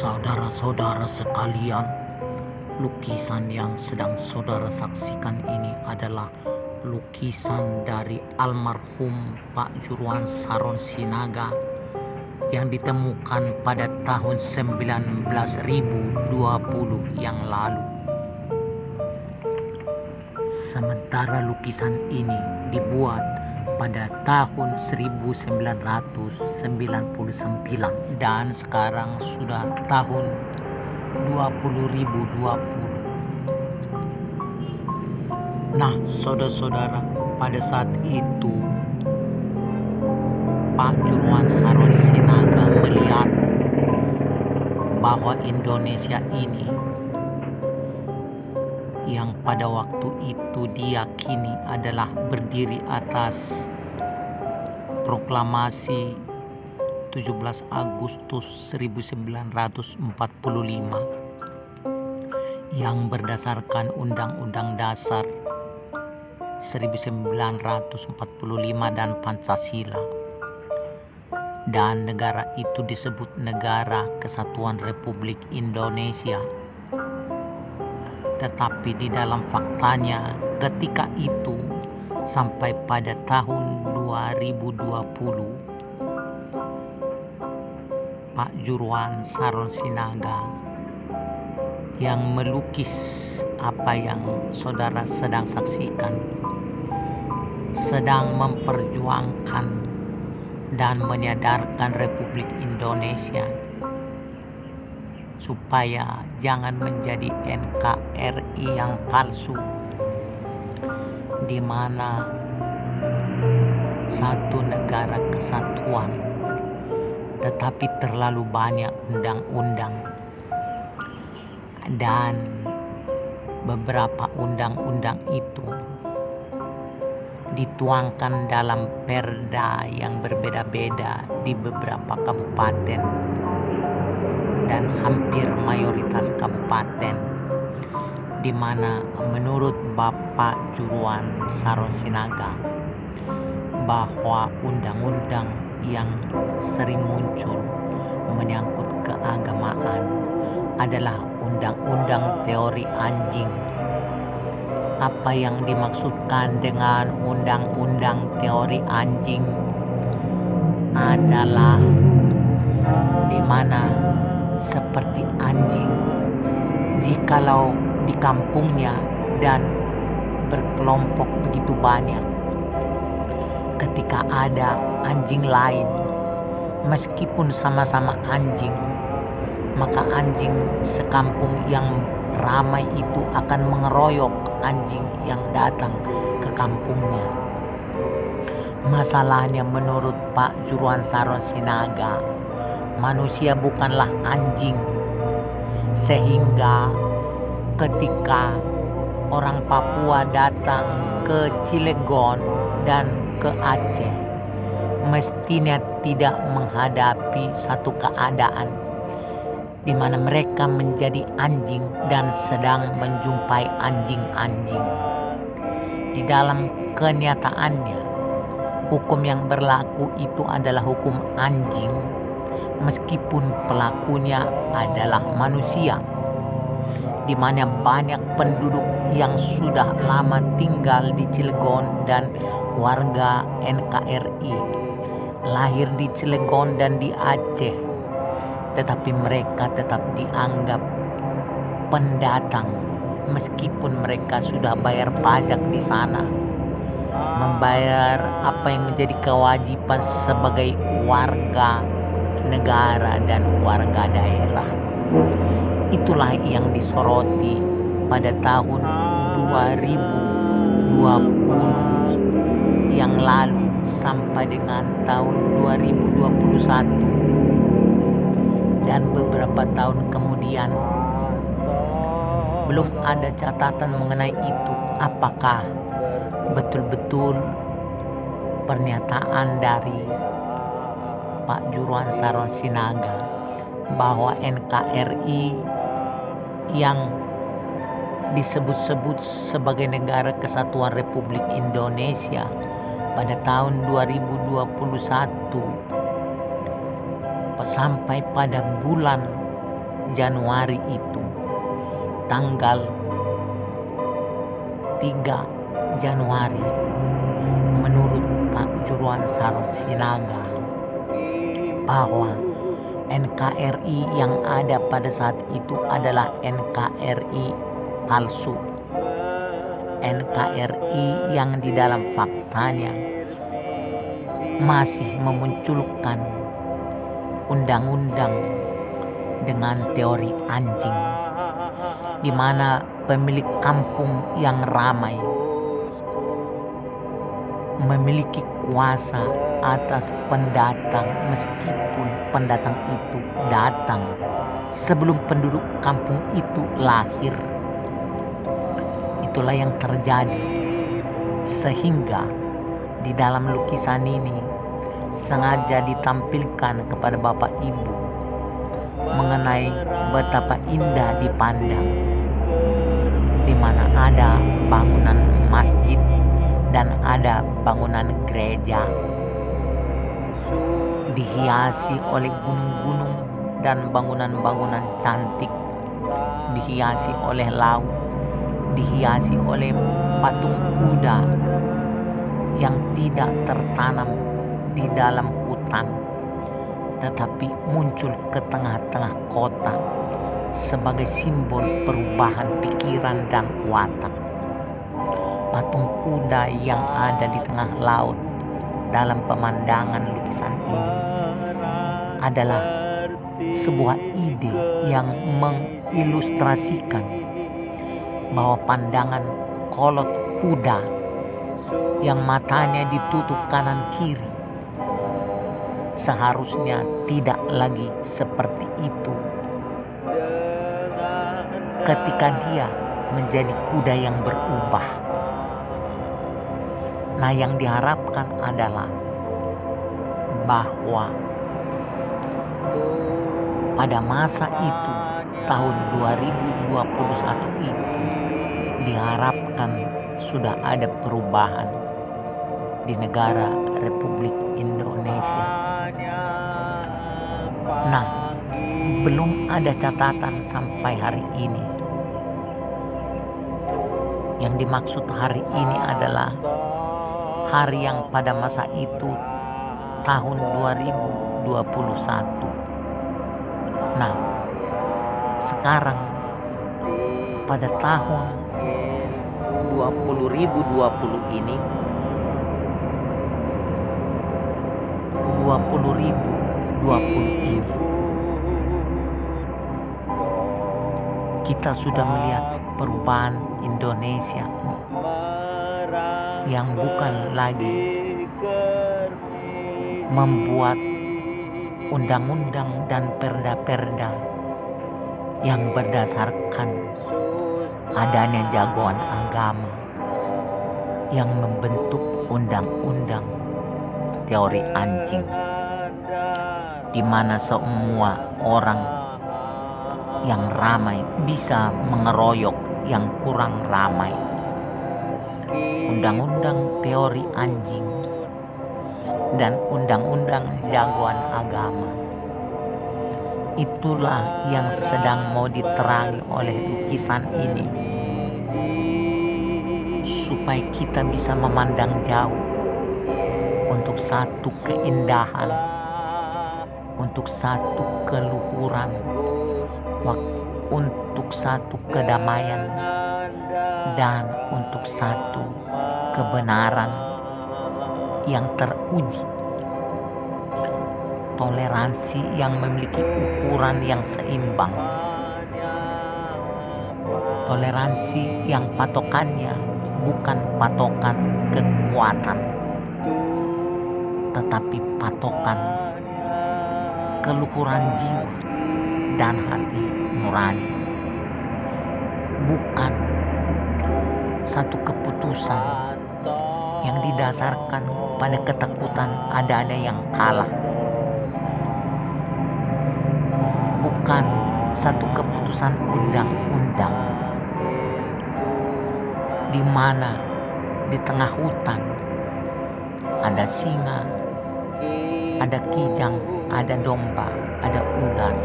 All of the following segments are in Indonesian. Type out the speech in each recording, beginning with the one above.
Saudara-saudara sekalian, lukisan yang sedang saudara saksikan ini adalah lukisan dari almarhum Pak Juruan Saron Sinaga yang ditemukan pada tahun 19.020 yang lalu. Sementara lukisan ini dibuat pada tahun 1999 dan sekarang sudah tahun 2020. Nah, saudara-saudara, pada saat itu Pak Juruan Saron Sinaga melihat bahwa Indonesia ini yang pada waktu itu diyakini adalah berdiri atas proklamasi 17 Agustus 1945 yang berdasarkan Undang-Undang Dasar 1945 dan Pancasila, dan negara itu disebut Negara Kesatuan Republik Indonesia. Tetapi di dalam faktanya ketika itu sampai pada tahun 2020 Pak Juruan Saron Sinaga yang melukis apa yang saudara sedang saksikan sedang memperjuangkan dan menyadarkan Republik Indonesia supaya jangan menjadi NKRI yang palsu, di mana satu negara kesatuan tetapi terlalu banyak undang-undang, dan beberapa undang-undang itu dituangkan dalam perda yang berbeda-beda di beberapa kabupaten dan hampir mayoritas kabupaten, di mana menurut Bapak Juruan Saron Sinaga bahwa undang-undang yang sering muncul menyangkut keagamaan adalah undang-undang teori anjing. Apa yang dimaksudkan dengan undang-undang teori anjing adalah di mana seperti anjing, jikalau di kampungnya dan berkelompok begitu banyak, ketika ada anjing lain meskipun sama-sama anjing, maka anjing sekampung yang ramai itu akan mengeroyok anjing yang datang ke kampungnya. Masalahnya menurut Pak Juruan Saron Sinaga, manusia bukanlah anjing, sehingga ketika orang Papua datang ke Cilegon dan ke Aceh, mestinya tidak menghadapi satu keadaan di mana mereka menjadi anjing dan sedang menjumpai anjing-anjing. Di dalam kenyataannya, hukum yang berlaku itu adalah hukum anjing, meskipun pelakunya adalah manusia, di mana banyak penduduk yang sudah lama tinggal di Cilegon dan warga NKRI lahir di Cilegon dan di Aceh, tetapi mereka tetap dianggap pendatang meskipun mereka sudah bayar pajak di sana, membayar apa yang menjadi kewajiban sebagai warga negara dan warga daerah. Itulah yang disoroti pada tahun 2020 yang lalu sampai dengan tahun 2021, dan beberapa tahun kemudian belum ada catatan mengenai itu. Apakah betul-betul pernyataan dari Pak Juruan Saron Sinaga bahwa NKRI yang disebut-sebut sebagai Negara Kesatuan Republik Indonesia pada tahun 2021 sampai pada bulan Januari itu, tanggal 3 Januari, menurut Pak Juruan Sarot Sinaga, bahwa NKRI yang ada pada saat itu adalah NKRI palsu. NKRI yang di dalam faktanya masih memunculkan undang-undang dengan teori anjing, di mana pemilik kampung yang ramai memiliki kuasa atas pendatang, meskipun pendatang itu datang sebelum penduduk kampung itu lahir. Itulah yang terjadi, sehingga di dalam lukisan ini sengaja ditampilkan kepada Bapak Ibu mengenai betapa indah dipandang, di mana ada bangunan masjid dan ada bangunan gereja dihiasi oleh gunung-gunung dan bangunan-bangunan cantik, dihiasi oleh laut, dihiasi oleh patung kuda yang tidak tertanam di dalam hutan, tetapi muncul ke tengah-tengah kota sebagai simbol perubahan pikiran dan watak. Patung kuda yang ada di tengah laut dalam pemandangan lukisan ini adalah sebuah ide yang mengilustrasikan bahwa pandangan kolot kuda yang matanya ditutup kanan kiri seharusnya tidak lagi seperti itu ketika dia menjadi kuda yang berubah. Nah, yang diharapkan adalah bahwa pada masa itu, tahun 2021 itu, diharapkan sudah ada perubahan di negara Republik Indonesia. Nah, belum ada catatan sampai hari ini. Yang dimaksud hari ini adalah hari yang pada masa itu tahun 2021. Nah, sekarang pada tahun 2020 ini 2020 ini kita sudah melihat perubahan Indonesia yang bukan lagi membuat undang-undang dan perda-perda yang berdasarkan adanya jagoan agama yang membentuk undang-undang teori anjing, di mana semua orang yang ramai bisa mengeroyok yang kurang ramai. Undang-undang teori anjing dan undang-undang jagoan agama, itulah yang sedang mau diterangi oleh lukisan ini, supaya kita bisa memandang jauh untuk satu keindahan, untuk satu keluhuran, untuk satu kedamaian, dan untuk satu kebenaran yang teruji. Toleransi yang memiliki ukuran yang seimbang. Toleransi yang patokannya bukan patokan kekuatan, tetapi patokan keluhuran jiwa dan hati nurani. Bukan satu keputusan yang didasarkan pada ketakutan adanya yang kalah. Bukan satu keputusan undang-undang di mana di tengah hutan ada singa, ada kijang, ada domba, ada ular.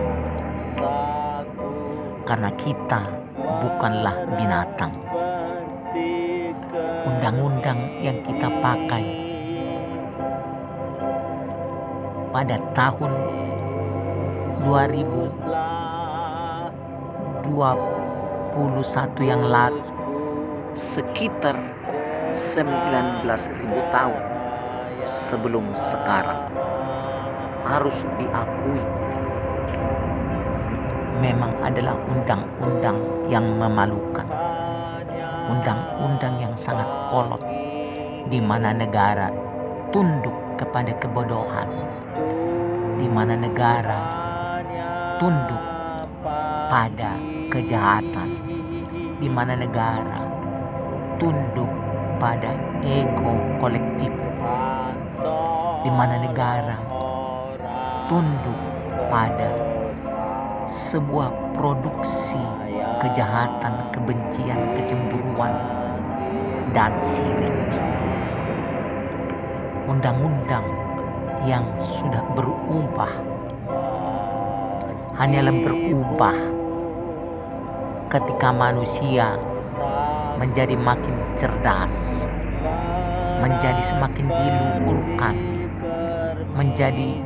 karena kita bukanlah binatang. Undang-undang yang kita pakai pada tahun 2021 yang lalu sekitar 19.000 tahun sebelum sekarang, harus diakui memang adalah undang-undang yang memalukan, undang-undang yang sangat kolot, di mana negara tunduk kepada kebodohan, di mana negara tunduk pada kejahatan, di mana negara tunduk pada ego kolektif, di mana negara tunduk pada sebuah produksi kejahatan, kebencian, kecemburuan, dan sirik. Undang-undang yang sudah berubah hanyalah berubah ketika manusia menjadi makin cerdas, menjadi semakin diluhurkan, menjadi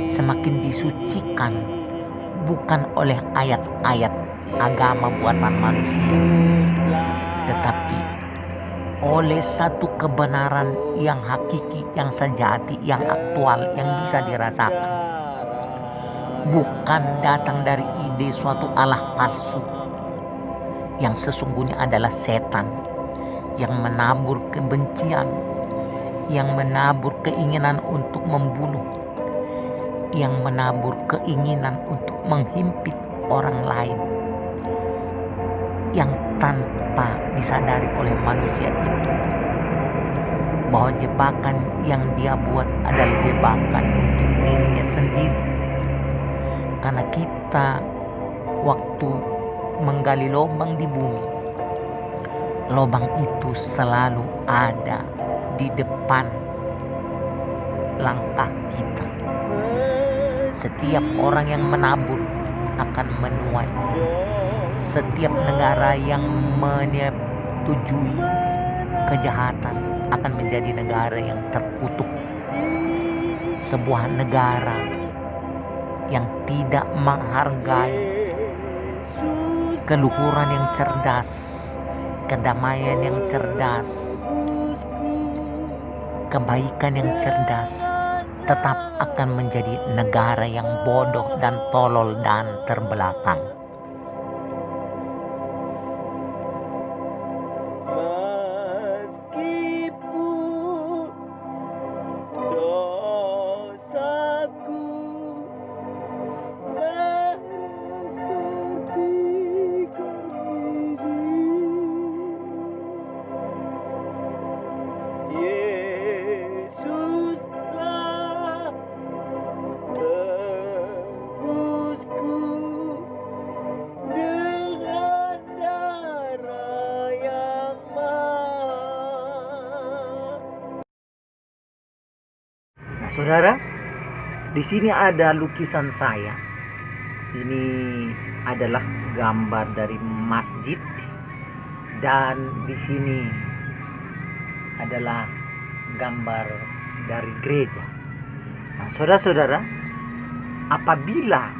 semakin disucikan, bukan oleh ayat-ayat agama buatan manusia, tetapi oleh satu kebenaran yang hakiki, yang sejati, yang aktual, yang bisa dirasakan. Bukan datang dari ide suatu Allah palsu yang sesungguhnya adalah setan yang menabur kebencian, yang menabur keinginan untuk membunuh, yang menabur keinginan untuk menghimpit orang lain, yang tanpa disadari oleh manusia itu bahwa jebakan yang dia buat adalah jebakan untuk dirinya sendiri. Karena kita waktu menggali lubang di bumi, lubang itu selalu ada di depan langkah kita. Setiap orang yang menabur akan menuai. Setiap negara yang menyetujui kejahatan akan menjadi negara yang terkutuk. Sebuah negara yang tidak menghargai keluhuran yang cerdas, kedamaian yang cerdas, kebaikan yang cerdas, tetap akan menjadi negara yang bodoh dan tolol dan terbelakang. Saudara, di sini ada lukisan saya. Ini adalah gambar dari masjid dan di sini adalah gambar dari gereja. Nah, saudara-saudara, apabila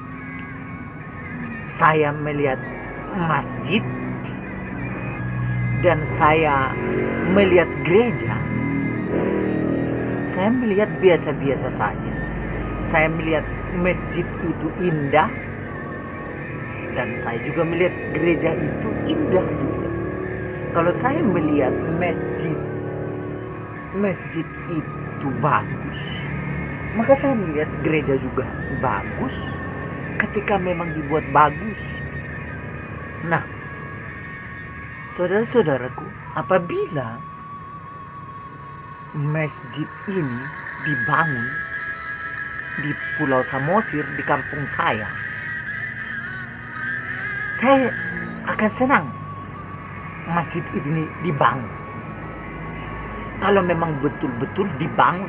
saya melihat masjid dan saya melihat gereja, saya melihat biasa-biasa saja. Saya melihat masjid itu indah dan saya juga melihat gereja itu indah juga. Kalau saya melihat masjid itu bagus, maka saya melihat gereja juga bagus ketika memang dibuat bagus. Nah, saudara-saudaraku, apabila masjid ini dibangun di Pulau Samosir, di kampung saya akan senang masjid ini dibangun. Kalau memang betul-betul dibangun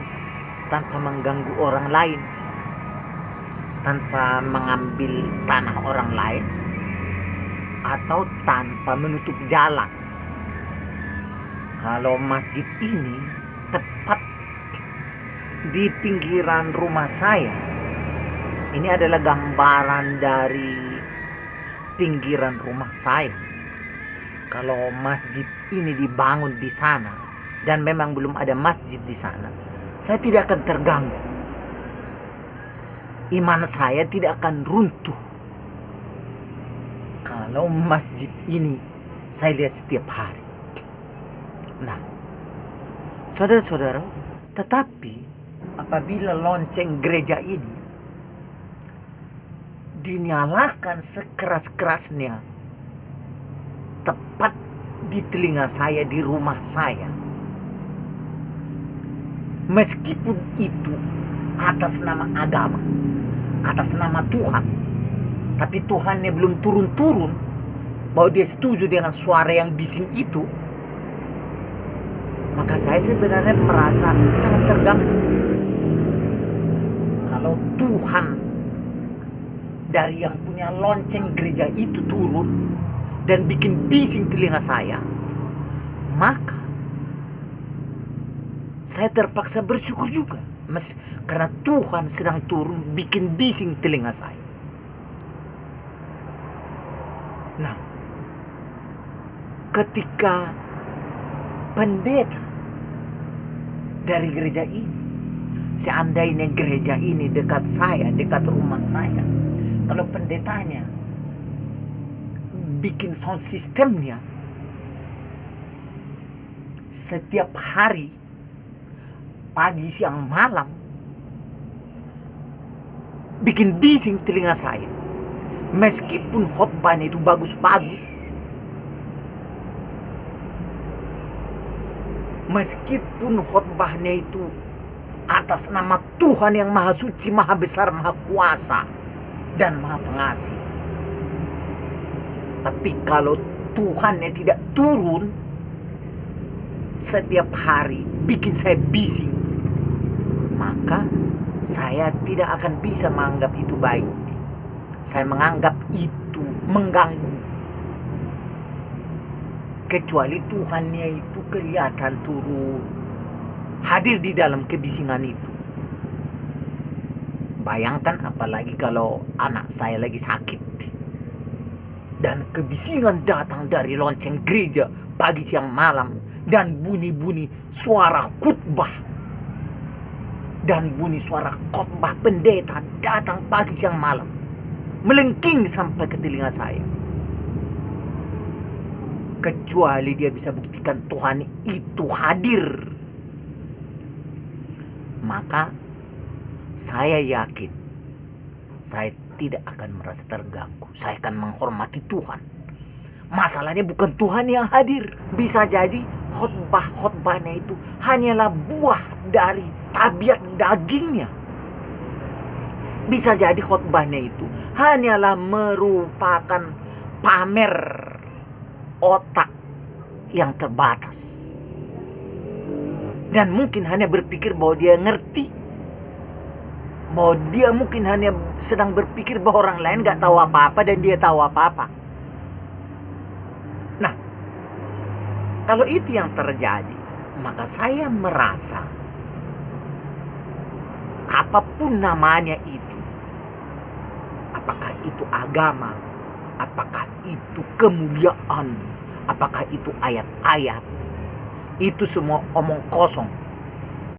tanpa mengganggu orang lain, tanpa mengambil tanah orang lain, atau tanpa menutup jalan. Kalau masjid ini tepat di pinggiran rumah saya, ini adalah gambaran dari pinggiran rumah saya. Kalau masjid ini dibangun di sana dan memang belum ada masjid di sana, saya tidak akan terganggu. Iman saya tidak akan runtuh. Kalau masjid ini saya lihat setiap hari. Nah, saudara-saudara, tetapi apabila lonceng gereja ini dinyalakan sekeras-kerasnya tepat di telinga saya, di rumah saya, meskipun itu atas nama agama, atas nama Tuhan, tapi Tuhannya belum turun-turun bahwa dia setuju dengan suara yang bising itu, maka saya sebenarnya merasa sangat terganggu. Kalau Tuhan dari yang punya lonceng gereja itu turun dan bikin bising telinga saya, maka saya terpaksa bersyukur juga, karena Tuhan sedang turun bikin bising telinga saya. Nah, ketika pendeta dari gereja ini, seandainya gereja ini dekat saya, dekat rumah saya, kalau pendetanya bikin sound systemnya setiap hari, pagi, siang, malam, bikin bising telinga saya, meskipun khotbahnya itu bagus-bagus, meskipun khotbahnya itu atas nama Tuhan yang maha suci, maha besar, maha kuasa, dan maha pengasih, tapi kalau Tuhannya tidak turun setiap hari bikin saya bising, maka saya tidak akan bisa menganggap itu baik. Saya menganggap itu mengganggu. Kecuali Tuhannya itu kelihatan turun, hadir di dalam kebisingan itu. Bayangkan apalagi kalau anak saya lagi sakit dan kebisingan datang dari lonceng gereja pagi, siang, malam, dan bunyi-bunyi suara khutbah dan bunyi suara khotbah pendeta datang pagi, siang, malam, melengking sampai ke telinga saya. Kecuali dia bisa buktikan Tuhan itu hadir, maka saya yakin saya tidak akan merasa terganggu. Saya akan menghormati Tuhan. Masalahnya bukan Tuhan yang hadir. Bisa jadi khotbah-khotbahnya itu hanyalah buah dari tabiat dagingnya. Bisa jadi khotbahnya itu hanyalah merupakan pamer otak yang terbatas. Dan mungkin hanya berpikir bahwa dia ngerti, bahwa dia mungkin hanya sedang berpikir bahwa orang lain gak tahu apa-apa dan dia tahu apa-apa. Nah, kalau itu yang terjadi, maka saya merasa apapun namanya itu, apakah itu agama, apakah itu kemuliaan, apakah itu ayat-ayat, itu semua omong kosong.